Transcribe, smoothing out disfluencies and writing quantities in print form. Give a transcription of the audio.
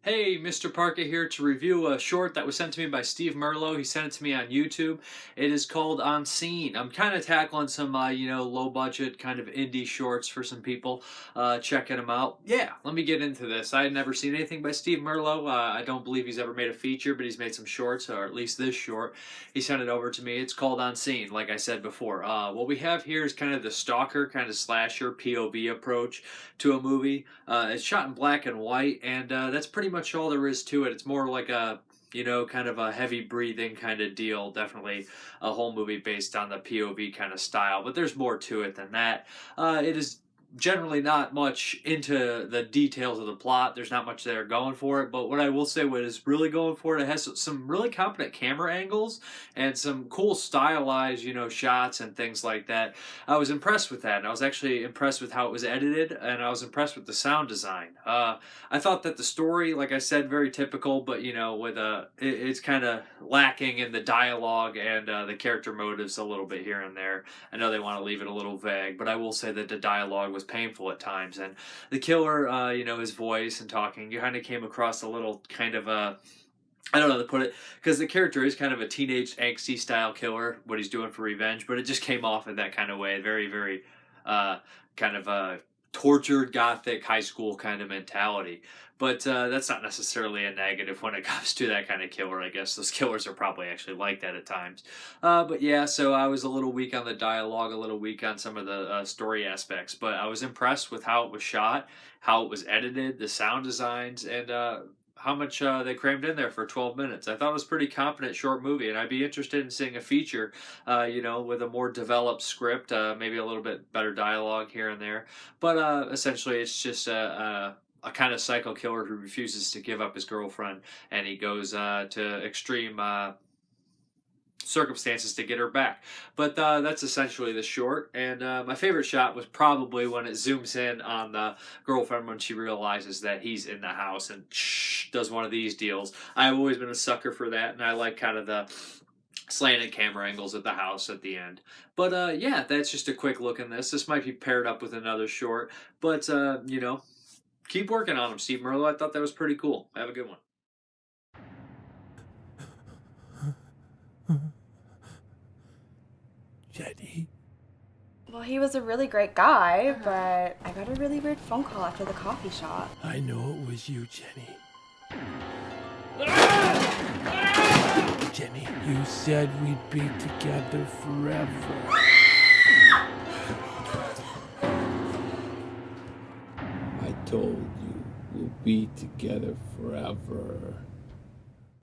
Hey, Mrparka here to review a short that was sent to me by Steve Merlo. He sent it to me on YouTube. It is called Unseen. I'm kind of tackling some, low budget kind of indie shorts for some people, checking them out. Yeah, let me get into this. I had never seen anything by Steve Merlo. I don't believe he's ever made a feature, but he's made some shorts, or at least this short. He sent it over to me. It's called Unseen, like I said before. What we have here is kind of the stalker, kind of slasher POV approach to a movie. It's shot in black and white, and that's pretty much all there is to it. It's more like a kind of a heavy breathing kind of deal. Definitely a whole movie based on the POV kind of style, but there's more to it than that. It is generally not much into the details of the plot. There's not much there going for it, but what I will say, what is really going for it, it has some really competent camera angles and some cool stylized, shots and things like that. I was impressed with that, and I was actually impressed with how it was edited, and I was impressed with the sound design. I thought that the story, like I said, very typical, but it's kind of lacking in the dialogue and the character motives a little bit here and there. I know they want to leave it a little vague, but I will say that the dialogue was painful at times, and the killer, his voice and talking, you kind of came across a little kind of I don't know how to put it, because the character is kind of a teenage angsty style killer, what he's doing for revenge, but it just came off in that kind of way, very, very kind of a tortured gothic high school kind of mentality. But that's not necessarily a negative when it comes to that kind of killer. I guess those killers are probably actually like that at times. But yeah, so I was a little weak on the dialogue, a little weak on some of the story aspects, but I was impressed with how it was shot, how it was edited, the sound designs, and how much they crammed in there for 12 minutes. I thought it was a pretty competent short movie, and I'd be interested in seeing a feature, with a more developed script, maybe a little bit better dialogue here and there. But essentially, it's just a kind of psycho killer who refuses to give up his girlfriend, and he goes to extreme circumstances to get her back. But that's essentially the short, and my favorite shot was probably when it zooms in on the girlfriend when she realizes that he's in the house and does one of these deals. I've always been a sucker for that, and I like kind of the slanted camera angles at the house at the end. But yeah, that's just a quick look in this. This might be paired up with another short, but keep working on them, Steve Merlo. I thought that was pretty cool. Have a good one. Jenny? Well, he was a really great guy, but I got a really weird phone call after the coffee shop. I know it was you, Jenny. Jenny, you said we'd be together forever. I told you we'll be together forever.